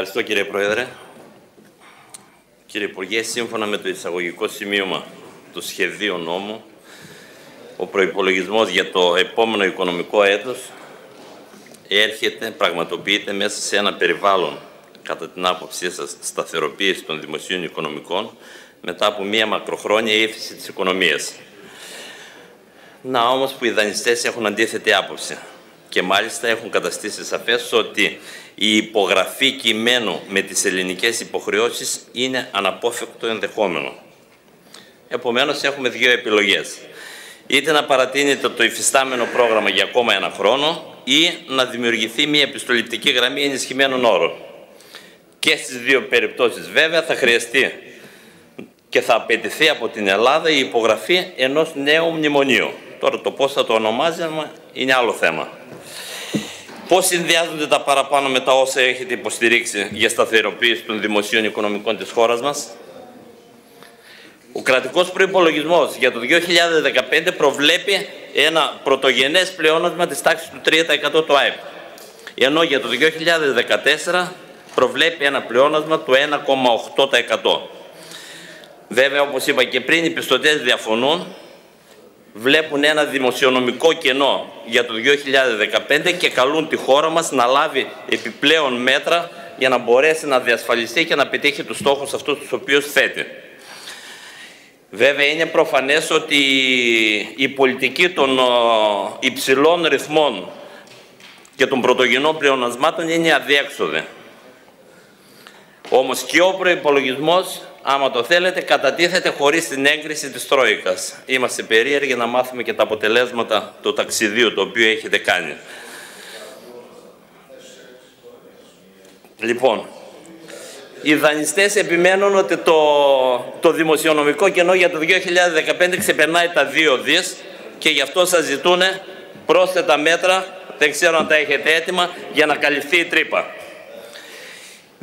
Ευχαριστώ, κύριε Πρόεδρε. Κύριε Υπουργέ, σύμφωνα με το εισαγωγικό σημείωμα του σχεδίου νόμου, ο προϋπολογισμός για το επόμενο οικονομικό έτος πραγματοποιείται μέσα σε ένα περιβάλλον, κατά την άποψή σας, σταθεροποίηση των δημοσίων οικονομικών, μετά από μία μακροχρόνια ύφεση της οικονομίας. Να όμως που οι δανειστές έχουν αντίθετη άποψη και μάλιστα έχουν καταστήσει σαφές ότι η υπογραφή κειμένου με τις ελληνικές υποχρεώσεις είναι αναπόφευκτο ενδεχόμενο. Επομένως, έχουμε δύο επιλογές. Είτε να παρατείνεται το υφιστάμενο πρόγραμμα για ακόμα ένα χρόνο ή να δημιουργηθεί μια επιστοληπτική γραμμή ενισχυμένων όρων. Και στις δύο περιπτώσεις, βέβαια, θα χρειαστεί και θα απαιτηθεί από την Ελλάδα η υπογραφή ενός νέου μνημονίου. Τώρα το πώς θα το ονομάζουμε είναι άλλο θέμα. Πώς συνδυάζονται τα παραπάνω με τα όσα έχετε υποστηρίξει για σταθεροποίηση των δημοσίων οικονομικών της χώρας μας? Ο κρατικός προϋπολογισμός για το 2015 προβλέπει ένα πρωτογενές πλεόνασμα της τάξης του 3% του ΑΕΠ, ενώ για το 2014 προβλέπει ένα πλεόνασμα του 1,8%. Βέβαια, όπως είπα και πριν, οι πιστωτές διαφωνούν, βλέπουν ένα δημοσιονομικό κενό για το 2015 και καλούν τη χώρα μας να λάβει επιπλέον μέτρα για να μπορέσει να διασφαλιστεί και να πετύχει τους στόχους αυτούς τους οποίους θέτει. Βέβαια, είναι προφανές ότι η πολιτική των υψηλών ρυθμών και των πρωτογενών πλεονασμάτων είναι αδιέξοδη. Όμως και ο προϋπολογισμός, άμα το θέλετε, κατατίθεται χωρίς την έγκριση της Τρόικας. Είμαστε περίεργοι να μάθουμε και τα αποτελέσματα του ταξιδίου το οποίο έχετε κάνει. Λοιπόν, οι δανειστές επιμένουν ότι το δημοσιονομικό κενό για το 2015 ξεπερνάει τα 2 δις και γι' αυτό σας ζητούν πρόσθετα μέτρα, δεν ξέρω αν τα έχετε έτοιμα, για να καλυφθεί η τρύπα.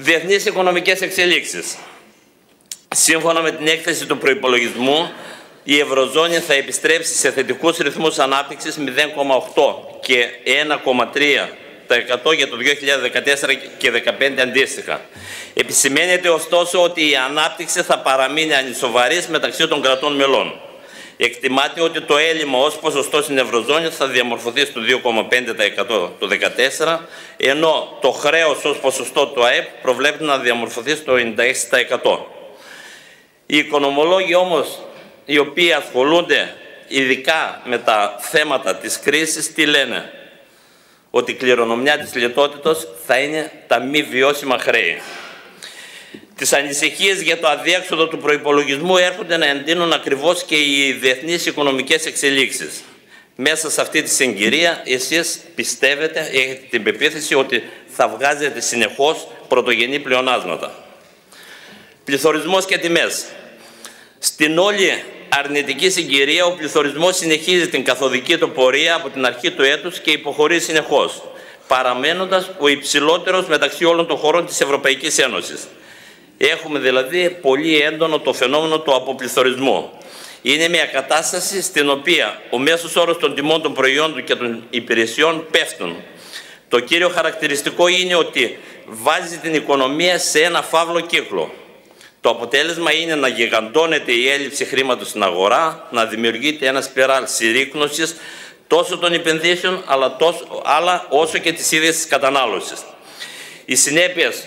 Διεθνείς οικονομικές εξελίξεις. Σύμφωνα με την έκθεση του προϋπολογισμού, η Ευρωζώνη θα επιστρέψει σε θετικούς ρυθμούς ανάπτυξης 0,8 και 1,3% για το 2014 και 2015 αντίστοιχα. Επισημαίνεται ωστόσο ότι η ανάπτυξη θα παραμείνει ανισοβαρής μεταξύ των κρατών μελών. Εκτιμάται ότι το έλλειμμα ως ποσοστό στην Ευρωζώνη θα διαμορφωθεί στο 2,5% το 2014, ενώ το χρέος ως ποσοστό του ΑΕΠ προβλέπεται να διαμορφωθεί στο 96%. Οι οικονομολόγοι όμως, οι οποίοι ασχολούνται ειδικά με τα θέματα της κρίσης, τι λένε? Ότι η κληρονομιά της λιτότητος θα είναι τα μη βιώσιμα χρέη. Τις ανησυχίες για το αδιέξοδο του προϋπολογισμού έρχονται να εντείνουν ακριβώς και οι διεθνείς οικονομικές εξελίξεις. Μέσα σε αυτή τη συγκυρία, εσείς πιστεύετε, έχετε την πεποίθηση ότι θα βγάζετε συνεχώς πρωτογενή πλεονάσματα. Πληθωρισμός και τιμές. Στην όλη αρνητική συγκυρία, ο πληθωρισμός συνεχίζει την καθοδική του πορεία από την αρχή του έτους και υποχωρεί συνεχώς, παραμένοντας ο υψηλότερος μεταξύ όλων των χωρών της Ευρωπαϊκής Ένωσης. Έχουμε δηλαδή πολύ έντονο το φαινόμενο του αποπληθωρισμού. Είναι μια κατάσταση στην οποία ο μέσος όρος των τιμών των προϊόντων και των υπηρεσιών πέφτουν. Το κύριο χαρακτηριστικό είναι ότι βάζει την οικονομία σε ένα φαύλο κύκλο. Το αποτέλεσμα είναι να γιγαντώνεται η έλλειψη χρήματος στην αγορά, να δημιουργείται ένα σπιράλ συρρίκνωσης τόσο των επενδύσεων αλλά όσο και της ίδιας της κατανάλωσης. Οι συνέπειες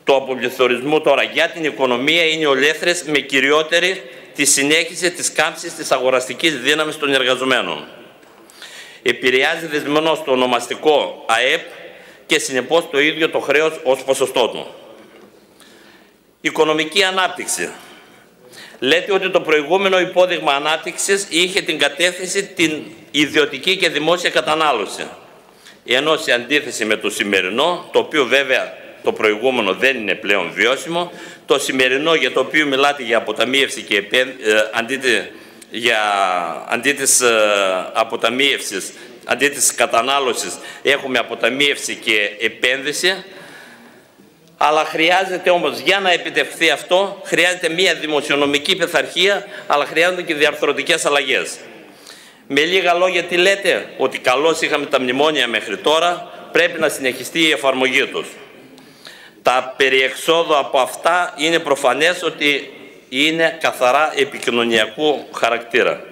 του αποπληθωρισμού τώρα για την οικονομία είναι ολέθρες, με κυριότερη τη συνέχιση της κάμψης της αγοραστικής δύναμης των εργαζομένων. Επηρεάζει δεσμενώς το ονομαστικό ΑΕΠ και συνεπώς το ίδιο το χρέος ως ποσοστό του. Οικονομική ανάπτυξη. Λέτε ότι το προηγούμενο υπόδειγμα ανάπτυξης είχε την κατεύθυνση την ιδιωτική και δημόσια κατανάλωση. Ενώ σε αντίθεση με το σημερινό, το οποίο βέβαια το προηγούμενο δεν είναι πλέον βιώσιμο, το σημερινό για το οποίο μιλάτε για αποταμίευση και αντί της κατανάλωσης έχουμε αποταμίευση και επένδυση. Αλλά χρειάζεται όμως, για να επιτευχθεί αυτό, χρειάζεται μια δημοσιονομική πειθαρχία, αλλά χρειάζονται και διαρθρωτικές αλλαγές. Με λίγα λόγια, τι λέτε? Ότι καλώς είχαμε τα μνημόνια μέχρι τώρα, πρέπει να συνεχιστεί η εφαρμογή τους. Τα περιεξόδου από αυτά είναι προφανές ότι είναι καθαρά επικοινωνιακού χαρακτήρα.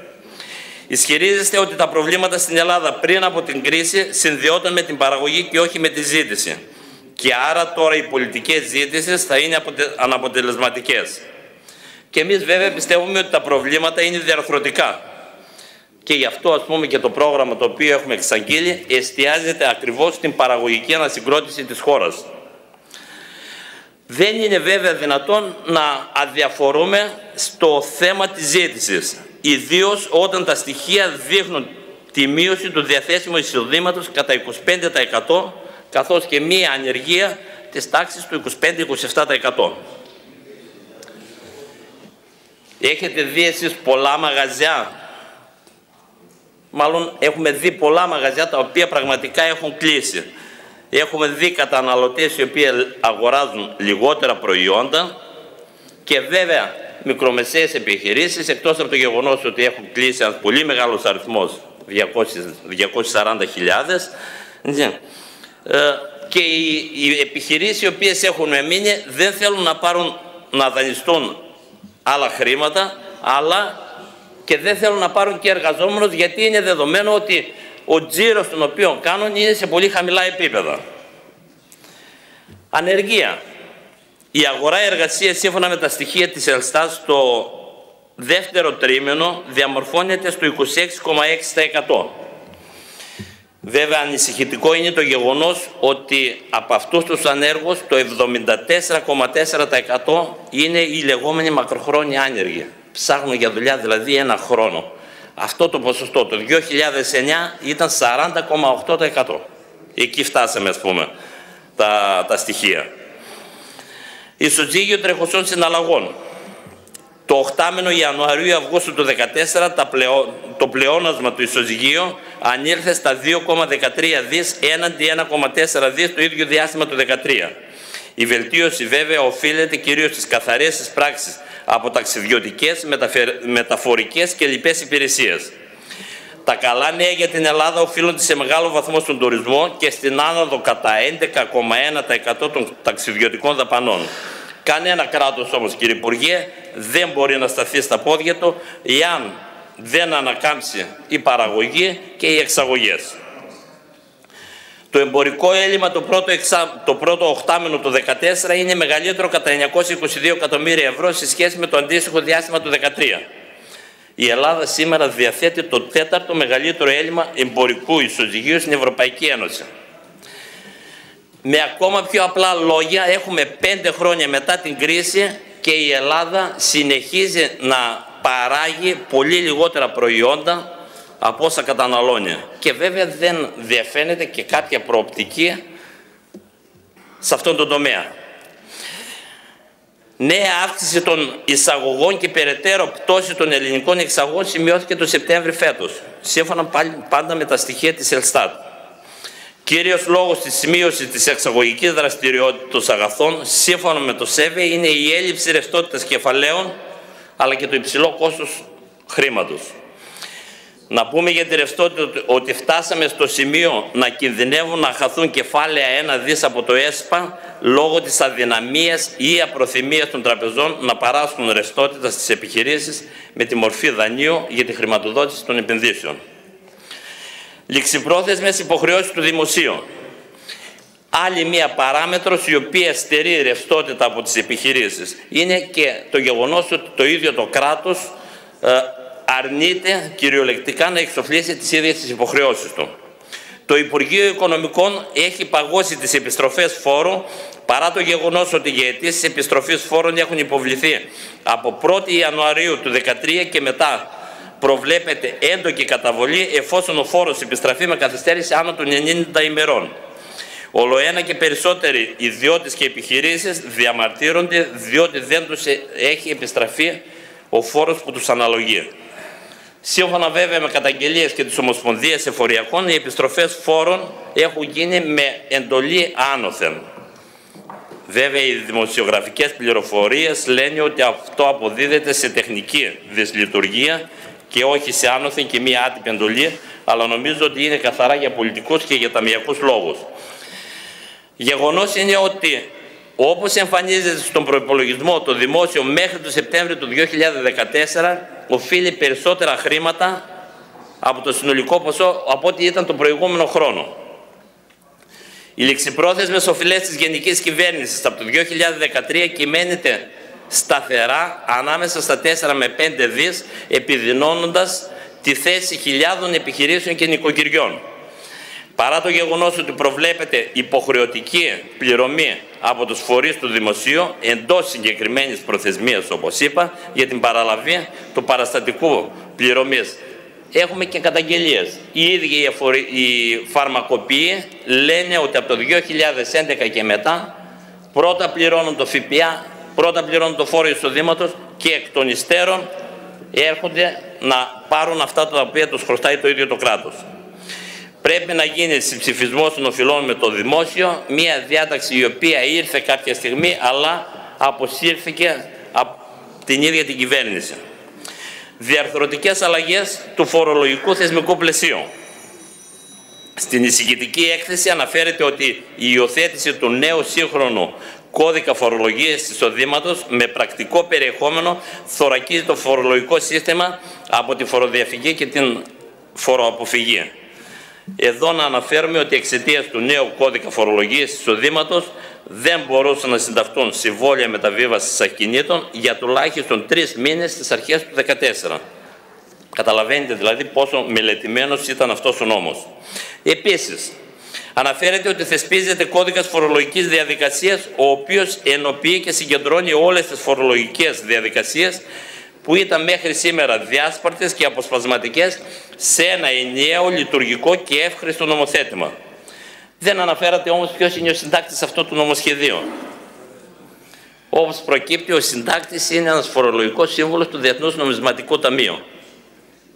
Ισχυρίζεστε ότι τα προβλήματα στην Ελλάδα πριν από την κρίση συνδυόταν με την παραγωγή και όχι με τη ζήτηση. Και άρα τώρα οι πολιτικές ζήτησες θα είναι αναποτελεσματικές. Και εμείς βέβαια πιστεύουμε ότι τα προβλήματα είναι διαρθρωτικά. Και γι' αυτό ας πούμε και το πρόγραμμα το οποίο έχουμε εξαγγείλει εστιάζεται ακριβώς στην παραγωγική ανασυγκρότηση της χώρας. Δεν είναι βέβαια δυνατόν να αδιαφορούμε στο θέμα της ζήτησης, ιδίως όταν τα στοιχεία δείχνουν τη μείωση του διαθέσιμου εισοδήματος κατά 25%, καθώς και μία ανεργία της τάξης του 25-27%. Έχετε δει εσείς πολλά μαγαζιά? Μάλλον έχουμε δει πολλά μαγαζιά τα οποία πραγματικά έχουν κλείσει. Έχουμε δει καταναλωτές οι οποίοι αγοράζουν λιγότερα προϊόντα και βέβαια μικρομεσαίες επιχειρήσεις, εκτός από το γεγονός ότι έχουν κλείσει ένας πολύ μεγάλος αριθμός, 240.000, και οι επιχειρήσεις οι οποίες έχουν μείνει δεν θέλουν να δανειστούν άλλα χρήματα, αλλά και δεν θέλουν να πάρουν και εργαζόμενους, γιατί είναι δεδομένο ότι ο τζίρος τον οποίο κάνουν είναι σε πολύ χαμηλά επίπεδα. Ανεργία. Η αγορά εργασίας σύμφωνα με τα στοιχεία της Ελστάτ στο δεύτερο τρίμηνο διαμορφώνεται στο 26,6%. Βέβαια ανησυχητικό είναι το γεγονός ότι από αυτούς τους ανέργους το 74,4% είναι οι λεγόμενοι μακροχρόνια άνεργοι. Ψάχνουν για δουλειά δηλαδή ένα χρόνο. Αυτό το ποσοστό το 2009 ήταν 40,8%. Εκεί φτάσαμε ας πούμε τα στοιχεία. Ισοζύγιο τρεχουσών συναλλαγών. Το οχτάμηνο Ιανουαρίου-Αυγούστου του 2014 το πλεόνασμα του ισοζυγίου ανήλθε στα 2,13 δις έναντι 1,4 δις το ίδιο διάστημα του 2013. Η βελτίωση βέβαια οφείλεται κυρίως στις καθαρές εισπράξεις από ταξιδιωτικές, μεταφορικές και λοιπές υπηρεσίες. Τα καλά νέα για την Ελλάδα οφείλονται σε μεγάλο βαθμό στον τουρισμό και στην άνοδο κατά 11,1% των ταξιδιωτικών δαπανών. Κανένα κράτος όμως, κύριε Υπουργέ, δεν μπορεί να σταθεί στα πόδια του εάν δεν ανακάμψει η παραγωγή και οι εξαγωγές. Το εμπορικό έλλειμμα το πρώτο οχτάμηνο του 2014 είναι μεγαλύτερο κατά 922 εκατομμύρια ευρώ σε σχέση με το αντίστοιχο διάστημα του 2013. Η Ελλάδα σήμερα διαθέτει το τέταρτο μεγαλύτερο έλλειμμα εμπορικού ισοζυγίου στην Ευρωπαϊκή Ένωση. Με ακόμα πιο απλά λόγια, έχουμε 5 χρόνια μετά την κρίση και η Ελλάδα συνεχίζει να παράγει πολύ λιγότερα προϊόντα από όσα καταναλώνει. Και βέβαια δεν διαφαίνεται και κάποια προοπτική σε αυτόν τον τομέα. Νέα αύξηση των εισαγωγών και περαιτέρω πτώση των ελληνικών εξαγωγών σημειώθηκε το Σεπτέμβρη φέτος, σύμφωνα πάντα με τα στοιχεία της Ελστάτ. Κύριος λόγος της μείωσης της εξαγωγικής δραστηριότητας αγαθών, σύμφωνα με το ΣΕΒΕ, είναι η έλλειψη ρευστότητας κεφαλαίων, αλλά και το υψηλό κόστος χρήματος. Να πούμε για τη ρευστότητα ότι φτάσαμε στο σημείο να κινδυνεύουν να χαθούν κεφάλαια 1 δις από το ΕΣΠΑ λόγω της αδυναμίας ή απροθυμίας των τραπεζών να παράσχουν ρευστότητα στις επιχειρήσεις με τη μορφή δανείου για τη χρηματοδότηση των επενδύσεων. Ληξιπρόθεσμες υποχρεώσεις του δημοσίου. Άλλη μία παράμετρος η οποία στερεί ρευστότητα από τις επιχειρήσεις είναι και το γεγονός ότι το ίδιο το κράτος αρνείται κυριολεκτικά να εξοφλήσει τις ίδιες τις υποχρεώσεις του. Το Υπουργείο Οικονομικών έχει παγώσει τις επιστροφές φόρου παρά το γεγονός ότι οι αιτήσεις επιστροφής φόρων έχουν υποβληθεί από 1η Ιανουαρίου του 2013 και μετά προβλέπεται έντοκη καταβολή εφόσον ο φόρος επιστραφεί με καθυστέρηση άνω των 90 ημερών. Ολοένα και περισσότεροι ιδιώτες και επιχειρήσεις διαμαρτύρονται διότι δεν τους έχει επιστραφεί ο φόρος που τους αναλογεί. Σύμφωνα βέβαια με καταγγελίες και της Ομοσπονδίας Εφοριακών, οι επιστροφές φόρων έχουν γίνει με εντολή άνωθεν. Βέβαια, οι δημοσιογραφικές πληροφορίες λένε ότι αυτό αποδίδεται σε τεχνική δυσλειτουργία και όχι σε άνωθεν και μία άτυπη εντολή, αλλά νομίζω ότι είναι καθαρά για πολιτικούς και για ταμιακούς λόγους. Γεγονός είναι ότι Όπως εμφανίζεται στον προϋπολογισμό, το δημόσιο μέχρι το Σεπτέμβριο του 2014 οφείλει περισσότερα χρήματα από το συνολικό ποσό από ό,τι ήταν το προηγούμενο χρόνο. Οι ληξιπρόθεσμες οφειλές της Γενικής Κυβέρνησης από το 2013 κυμαίνεται σταθερά ανάμεσα στα 4 με 5 δις, επιδεινώνοντας τη θέση χιλιάδων επιχειρήσεων και νοικοκυριών. Παρά το γεγονός ότι προβλέπεται υποχρεωτική πληρωμή από τους φορείς του δημοσίου εντός συγκεκριμένης προθεσμίας, όπως είπα, για την παραλαβή του παραστατικού πληρωμής, έχουμε και καταγγελίες. Οι ίδιοι οι φαρμακοποιοί λένε ότι από το 2011 και μετά πρώτα πληρώνουν το ΦΠΑ, πρώτα πληρώνουν το φόρο εισοδήματος και εκ των υστέρων έρχονται να πάρουν αυτά τα οποία τους χρωστάει το ίδιο το κράτος. Πρέπει να γίνει συμψηφισμός των οφειλών με το δημόσιο, μια διάταξη η οποία ήρθε κάποια στιγμή αλλά αποσύρθηκε από την ίδια την κυβέρνηση. Διαρθρωτικές αλλαγές του φορολογικού θεσμικού πλαισίου. Στην εισηγητική έκθεση αναφέρεται ότι η υιοθέτηση του νέου σύγχρονου κώδικα φορολογίας εισοδήματος με πρακτικό περιεχόμενο θωρακίζει το φορολογικό σύστημα από τη φοροδιαφυγή και την φοροαποφυγή. Εδώ να αναφέρουμε ότι εξαιτίας του νέου κώδικα φορολογίας εισοδήματος δεν μπορούσαν να συνταχθούν συμβόλαια μεταβίβασης ακινήτων για τουλάχιστον 3 μήνες στις αρχές του 2014. Καταλαβαίνετε δηλαδή πόσο μελετημένος ήταν αυτός ο νόμος. Επίσης, αναφέρεται ότι θεσπίζεται κώδικας φορολογικής διαδικασίας, ο οποίος ενοποιεί και συγκεντρώνει όλες τις φορολογικές διαδικασίες που ήταν μέχρι σήμερα διάσπαρτες και αποσπασματικές σε ένα ενιαίο, λειτουργικό και εύχρηστο νομοθέτημα. Δεν αναφέρατε όμως ποιος είναι ο συντάκτης αυτού του νομοσχεδίου. Όπως προκύπτει, ο συντάκτης είναι ένας φορολογικός σύμβουλος του Διεθνούς Νομισματικού Ταμείου.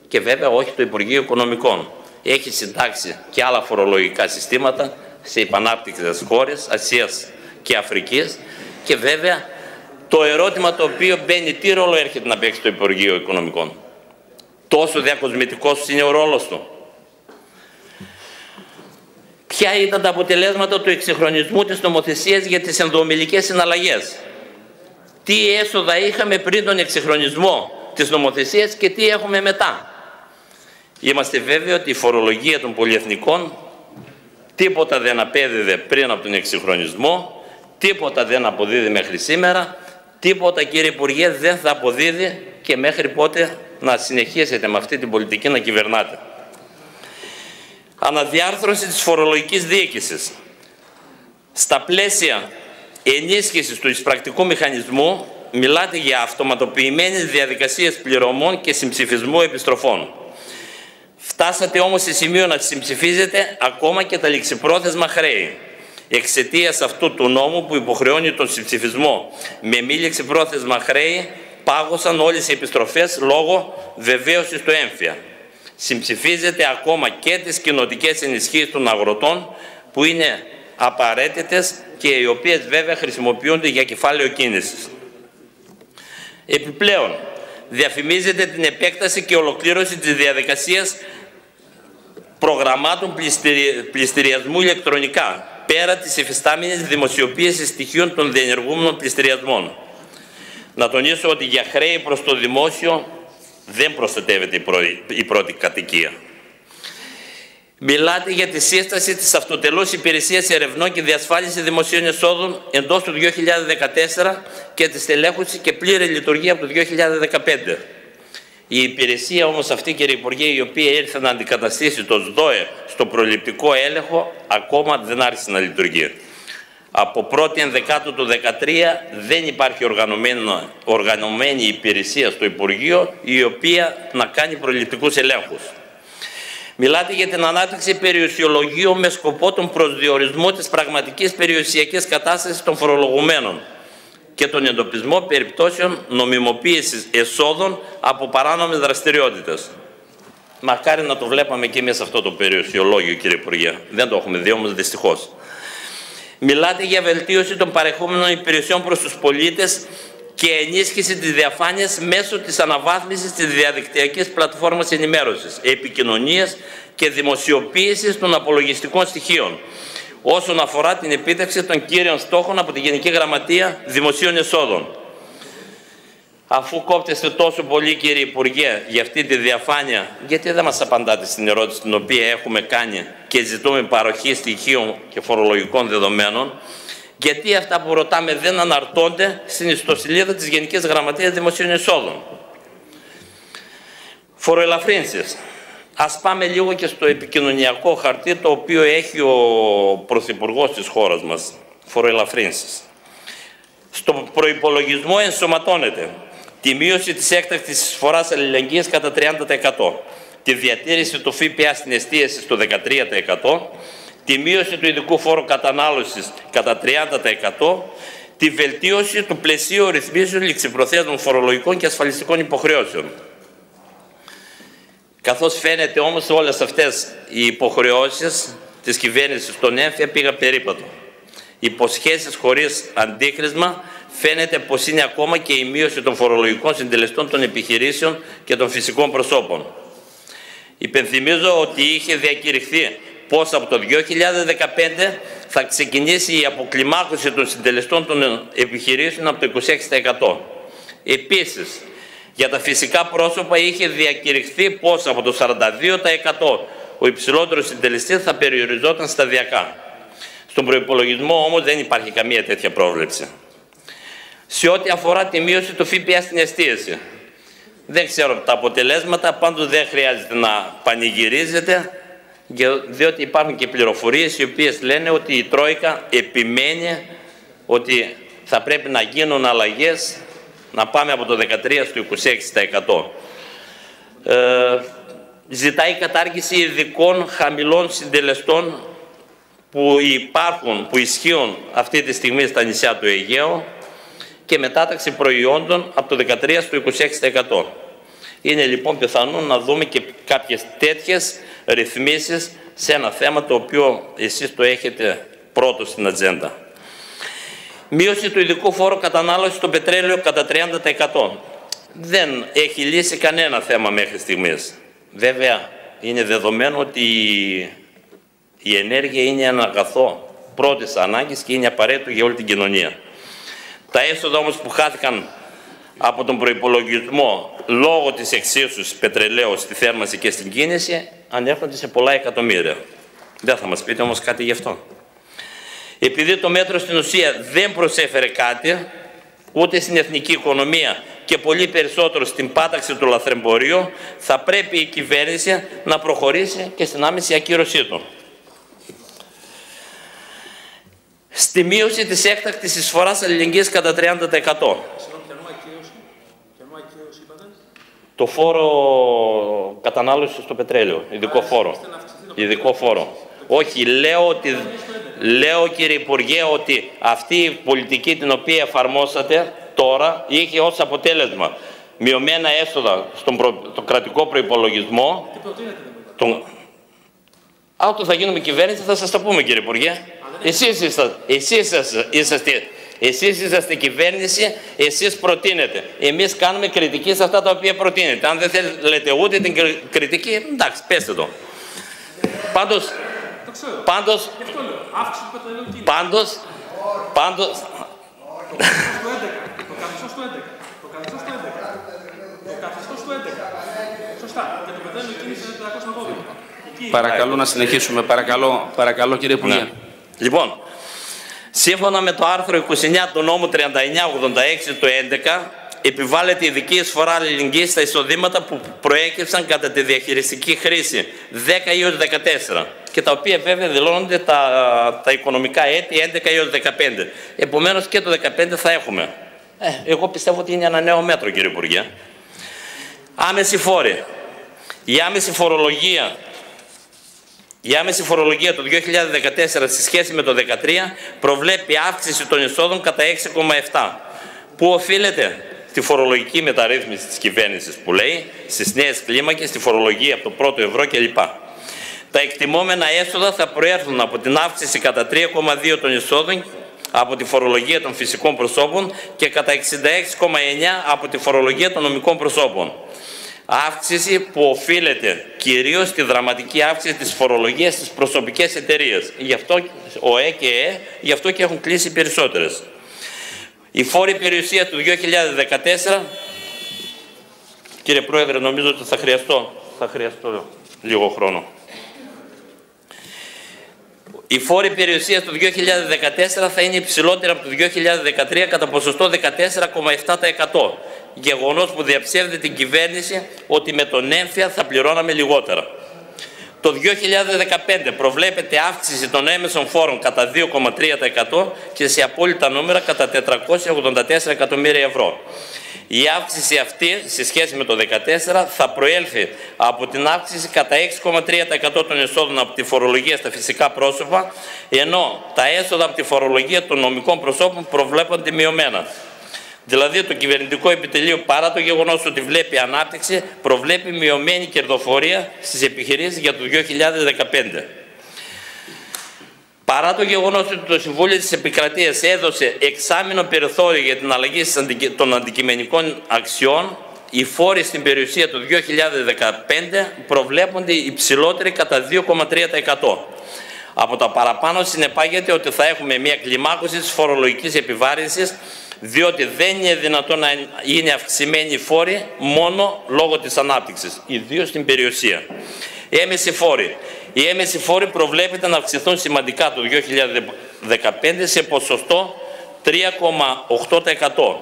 Και βέβαια όχι το Υπουργείο Οικονομικών. Έχει συντάξει και άλλα φορολογικά συστήματα σε υπανάπτυκτες χώρες Ασίας και Αφρικής. Και βέβαια το ερώτημα το οποίο μπαίνει, τι ρόλο έρχεται να παίξει το Υπουργείο Οικονομικών. Τόσο διακοσμητικός είναι ο ρόλος του. Ποια ήταν τα αποτελέσματα του εξυγχρονισμού της νομοθεσίας για τις ενδομιλικές συναλλαγές. Τι έσοδα είχαμε πριν τον εξυγχρονισμό της νομοθεσίας και τι έχουμε μετά. Είμαστε βέβαιοι ότι η φορολογία των πολυεθνικών τίποτα δεν απέδιδε πριν από τον εξυγχρονισμό, τίποτα δεν αποδίδει μέχρι σήμερα, τίποτα, κύριε Υπουργέ, δεν θα αποδίδει και μέχρι πότε να συνεχίσετε με αυτή την πολιτική να κυβερνάτε. Αναδιάρθρωση της φορολογικής διοίκησης. Στα πλαίσια ενίσχυσης του εισπρακτικού μηχανισμού μιλάτε για αυτοματοποιημένες διαδικασίες πληρωμών και συμψηφισμού επιστροφών. Φτάσατε όμως σε σημείο να συμψηφίζετε ακόμα και τα ληξιπρόθεσμα χρέη. Εξαιτίας αυτού του νόμου που υποχρεώνει τον συμψηφισμό με μη ληξιπρόθεσμα χρέη, πάγωσαν όλες οι επιστροφές λόγω βεβαίωσης του έμφυα. Συμψηφίζεται ακόμα και τις κοινοτικές ενισχύσεις των αγροτών που είναι απαραίτητες και οι οποίες βέβαια χρησιμοποιούνται για κεφάλαιο κίνησης. Επιπλέον, διαφημίζεται την επέκταση και ολοκλήρωση της διαδικασίας προγραμμάτων πληστηριασμού ηλεκτρονικά, πέρα της υφιστάμενης δημοσιοποίησης στοιχείων των διενεργούμενων πληστηριασμών. Να τονίσω ότι για χρέη προς το δημόσιο δεν προστατεύεται η πρώτη κατοικία. Μιλάτε για τη σύσταση της αυτοτελούς υπηρεσίας ερευνών και διασφάλιση δημοσίων εσόδων εντός του 2014 και τη στελέχωση και πλήρη λειτουργία από το 2015. Η υπηρεσία όμως αυτή, κύριε Υπουργέ, η οποία ήρθε να αντικαταστήσει το ΣΔΟΕ στο προληπτικό έλεγχο, ακόμα δεν άρχισε να λειτουργεί. Από 1η Ενδεκάτου του 2013 δεν υπάρχει οργανωμένη υπηρεσία στο Υπουργείο η οποία να κάνει προληπτικούς ελέγχους. Μιλάτε για την ανάπτυξη περιουσιολογίου με σκοπό τον προσδιορισμό της πραγματικής περιουσιακής κατάστασης των φορολογουμένων και τον εντοπισμό περιπτώσεων νομιμοποίησης εσόδων από παράνομες δραστηριότητες. Μακάρι να το βλέπαμε και μέσα αυτό το περιουσιολόγιο, κύριε Υπουργέ. Δεν το έχουμε δει όμως δυστυχώς. Μιλάτε για βελτίωση των παρεχόμενων υπηρεσιών προς τους πολίτες και ενίσχυση της διαφάνειας μέσω της αναβάθμισης της διαδικτυακής πλατφόρμας ενημέρωσης, επικοινωνίας και δημοσιοποίησης των απολογιστικών στοιχείων. όσον αφορά την επίτευξη των κύριων στόχων από τη Γενική Γραμματεία Δημοσίων Εσόδων. Αφού κόπτεστε τόσο πολύ, κύριε Υπουργέ, για αυτή τη διαφάνεια, γιατί δεν μας απαντάτε στην ερώτηση την οποία έχουμε κάνει και ζητούμε παροχή στοιχείων και φορολογικών δεδομένων, γιατί αυτά που ρωτάμε δεν αναρτώνται στην ιστοσελίδα της Γενικής Γραμματείας Δημοσίων Εσόδων. Φοροελαφρύνσεις. Ας πάμε λίγο και στο επικοινωνιακό χαρτί το οποίο έχει ο Πρωθυπουργός της χώρας μας. Φοροελαφρύνσεις. Στο προϋπολογισμό ενσωματώνεται τη μείωση της έκτακτης εισφοράς αλληλεγγύης κατά 30%, τη διατήρηση του ΦΠΑ στην εστίαση στο 13%, τη μείωση του ειδικού φόρου κατανάλωσης κατά 30%, τη βελτίωση του πλαισίου ρυθμίσεων ληξιπροθέτων φορολογικών και ασφαλιστικών υποχρεώσεων. Καθώς φαίνεται όμως όλες αυτές οι υποχρεώσεις της κυβέρνησης στον έμφυα πήγαν περίπατο. Υποσχέσεις χωρίς αντίκρισμα, φαίνεται πως είναι ακόμα και η μείωση των φορολογικών συντελεστών των επιχειρήσεων και των φυσικών προσώπων. Υπενθυμίζω ότι είχε διακηρυχθεί πως από το 2015 θα ξεκινήσει η αποκλιμάκωση των συντελεστών των επιχειρήσεων από το 26%. Επίσης, για τα φυσικά πρόσωπα είχε διακηρυχθεί πως από το 42% ο υψηλότερος συντελεστής θα περιοριζόταν σταδιακά. Στον προϋπολογισμό όμως δεν υπάρχει καμία τέτοια πρόβλεψη. Σε ό,τι αφορά τη μείωση του ΦΠΑ στην εστίαση, δεν ξέρω τα αποτελέσματα, πάντως δεν χρειάζεται να πανηγυρίζετε, διότι υπάρχουν και πληροφορίες οι οποίες λένε ότι η Τρόικα επιμένει ότι θα πρέπει να γίνουν αλλαγές, να πάμε από το 13% στο 26%. Ζητάει κατάργηση ειδικών χαμηλών συντελεστών που υπάρχουν, που ισχύουν αυτή τη στιγμή στα νησιά του Αιγαίου και μετάταξη προϊόντων από το 13% στο 26%. Είναι λοιπόν πιθανόν να δούμε και κάποιες τέτοιες ρυθμίσεις σε ένα θέμα το οποίο εσείς το έχετε πρώτο στην ατζέντα. Μείωση του ειδικού φόρου κατανάλωσης στο πετρέλαιο κατά 30%. Δεν έχει λύσει κανένα θέμα μέχρι στιγμής. Βέβαια, είναι δεδομένο ότι η ενέργεια είναι ένα αγαθό πρώτης ανάγκης και είναι απαραίτητο για όλη την κοινωνία. Τα έσοδα όμως που χάθηκαν από τον προϋπολογισμό λόγω της εξίσωσης πετρελαίου στη θέρμανση και στην κίνηση ανέρχονται σε πολλά εκατομμύρια. Δεν θα μας πείτε όμως κάτι γι' αυτό. Επειδή το μέτρο στην ουσία δεν προσέφερε κάτι ούτε στην εθνική οικονομία και πολύ περισσότερο στην πάταξη του λαθρεμπορίου, θα πρέπει η κυβέρνηση να προχωρήσει και στην άμεση ακύρωσή του. Στη μείωση της έκτακτης εισφοράς αλληλεγγύης κατά 30%. Το φόρο κατανάλωσης στο πετρέλαιο, ειδικό φόρο. Όχι, λέω κύριε Υπουργέ ότι αυτή η πολιτική την οποία εφαρμόσατε τώρα είχε ως αποτέλεσμα μειωμένα έσοδα στον κρατικό προϋπολογισμό. Όταν θα γίνουμε κυβέρνηση θα σας τα πούμε κύριε Υπουργέ. Εσείς είσαστε κυβέρνηση, εσείς προτείνετε. Εμείς κάνουμε κριτική σε αυτά τα οποία προτείνετε. Αν δεν θέλετε ούτε την κριτική, εντάξει, πέστε το. Πάντως, παρακαλώ να συνεχίσουμε, παρακαλώ κύριε Υπουργέ. Ναι. Λοιπόν, σύμφωνα με το άρθρο 29 του νόμου 3986 του 2011, επιβάλλεται ειδική εισφορά αλληλεγγύης στα εισοδήματα που προέκυψαν κατά τη διαχειριστική χρήση 10 έως 14 και τα οποία βέβαια δηλώνονται τα οικονομικά έτη 11 έως 15. Επομένως και το 15 θα έχουμε. Εγώ πιστεύω ότι είναι ένα νέο μέτρο κύριε Υπουργέ. Άμεση φόρη. Η άμεση φορολογία το 2014 σε σχέση με το 2013 προβλέπει αύξηση των εισόδων κατά 6,7. Πού οφείλεται? Στη φορολογική μεταρρύθμιση της κυβέρνησης που λέει, στις νέες κλίμακες, στη φορολογία από το πρώτο ευρώ κλπ. Τα εκτιμόμενα έσοδα θα προέρχονται από την αύξηση κατά 3,2 των εισόδων από τη φορολογία των φυσικών προσώπων και κατά 66,9 από τη φορολογία των νομικών προσώπων. Αύξηση που οφείλεται κυρίως στη δραματική αύξηση της φορολογίας στις προσωπικές εταιρείες. Γι' αυτό ο ΕΚΕ, γι' αυτό και έχουν κλείσει περισσότερες. Η φόρη περιουσία του 2014, κύριε Πρόεδρε, νομίζω ότι θα χρειαστώ λίγο χρόνο. Η φόρη περιουσίας του 2014 θα είναι υψηλότερη από το 2013 κατά ποσοστό 14,7%. Γεγονός που διαψεύδει την κυβέρνηση ότι με τον έμφυα θα πληρώναμε λιγότερα. Το 2015 προβλέπεται αύξηση των έμεσων φόρων κατά 2,3% και σε απόλυτα νούμερα κατά 484 εκατομμύρια ευρώ. Η αύξηση αυτή, σε σχέση με το 2014, θα προέλθει από την αύξηση κατά 6,3% των εσόδων από τη φορολογία στα φυσικά πρόσωπα, ενώ τα έσοδα από τη φορολογία των νομικών προσώπων προβλέπονται μειωμένα. Δηλαδή, το κυβερνητικό επιτελείο, παρά το γεγονός ότι βλέπει ανάπτυξη, προβλέπει μειωμένη κερδοφορία στις επιχειρήσεις για το 2015. Παρά το γεγονός ότι το Συμβούλιο της Επικρατείας έδωσε εξάμηνο περιθώριο για την αλλαγή των αντικειμενικών αξιών, οι φόροι στην περιουσία του 2015 προβλέπονται υψηλότεροι κατά 2,3%. Από τα παραπάνω συνεπάγεται ότι θα έχουμε μια κλιμάκωση της φορολογικής επιβάρυνσης, διότι δεν είναι δυνατόν να είναι αυξημένοι οι φόροι μόνο λόγω της ανάπτυξης, ιδίως στην περιουσία. Έμεση φόροι. Οι έμεσοι φόροι προβλέπεται να αυξηθούν σημαντικά το 2015 σε ποσοστό 3,8%.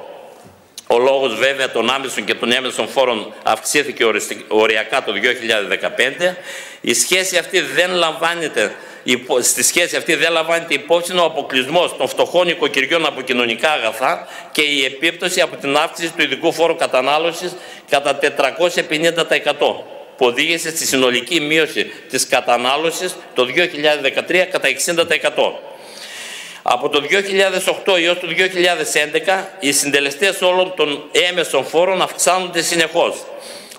Ο λόγος βέβαια των άμεσων και των έμεσων φόρων αυξήθηκε οριακά το 2015. Στη σχέση αυτή δεν λαμβάνεται υπόψη ο αποκλεισμός των φτωχών οικοκυριών από κοινωνικά αγαθά και η επίπτωση από την αύξηση του ειδικού φόρου κατανάλωσης κατά 450%. που οδήγησε στη συνολική μείωση της κατανάλωσης το 2013 κατά 60%. Από το 2008 έως το 2011 οι συντελεστές όλων των έμεσων φόρων αυξάνονται συνεχώς.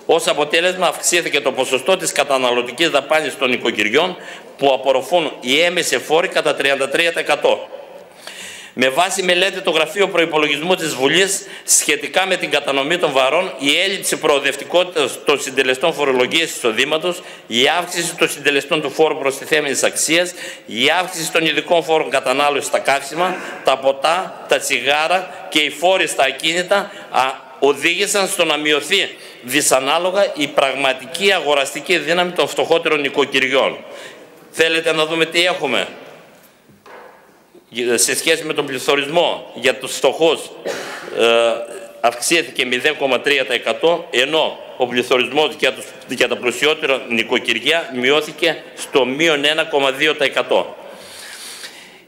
Ως αποτέλεσμα αυξήθηκε το ποσοστό της καταναλωτικής δαπάνης των οικοκυριών που απορροφούν οι έμεσοι φόροι κατά 33%. Με βάση μελέτη το Γραφείο Προϋπολογισμού της Βουλής σχετικά με την κατανομή των βαρών, η έλλειψη προοδευτικότητας των συντελεστών φορολογίας εισοδήματος, η αύξηση των συντελεστών του φόρου προστιθέμενης αξίας, η αύξηση των ειδικών φόρων κατανάλωσης στα καύσιμα, τα ποτά, τα τσιγάρα και οι φόροι στα ακίνητα οδήγησαν στο να μειωθεί δυσανάλογα η πραγματική αγοραστική δύναμη των φτωχότερων νοικοκυριών. Θέλετε να δούμε τι έχουμε? Σε σχέση με τον πληθωρισμό για τους φτωχούς αυξήθηκε 0,3%, ενώ ο πληθωρισμός για τα πλουσιότερα νοικοκυριά μειώθηκε στο -1,2%.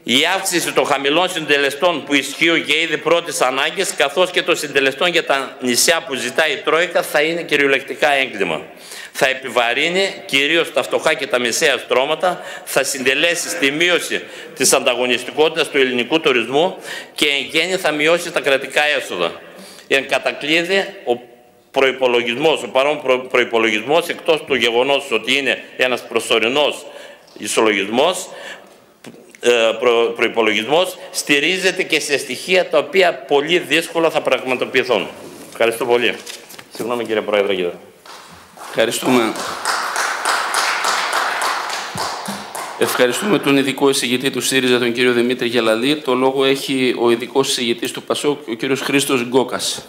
Η αύξηση των χαμηλών συντελεστών που ισχύουν για είδη πρώτης ανάγκης, καθώς και των συντελεστών για τα νησιά που ζητάει η Τρόικα, θα είναι κυριολεκτικά έγκλημα. Θα επιβαρύνει κυρίως τα φτωχά και τα μεσαία στρώματα, θα συντελέσει στη μείωση της ανταγωνιστικότητας του ελληνικού τουρισμού και εν γέννη θα μειώσει τα κρατικά έσοδα. Εν κατακλείδη, ο παρόν προϋπολογισμός, εκτός του γεγονός ότι είναι ένας προσωρινός ισολογισμός, προϋπολογισμός, στηρίζεται και σε στοιχεία τα οποία πολύ δύσκολα θα πραγματοποιηθούν. Ευχαριστώ πολύ. Συγγνώμη κύριε Πρόεδρε. Ευχαριστούμε. Ευχαριστούμε τον ειδικό εισηγητή του ΣΥΡΙΖΑ, τον κύριο Δημήτρη Γελαλή. Το λόγο έχει ο ειδικός εισηγητής του ΠΑΣΟΚ, ο κύριος Χρήστος Γκόκας.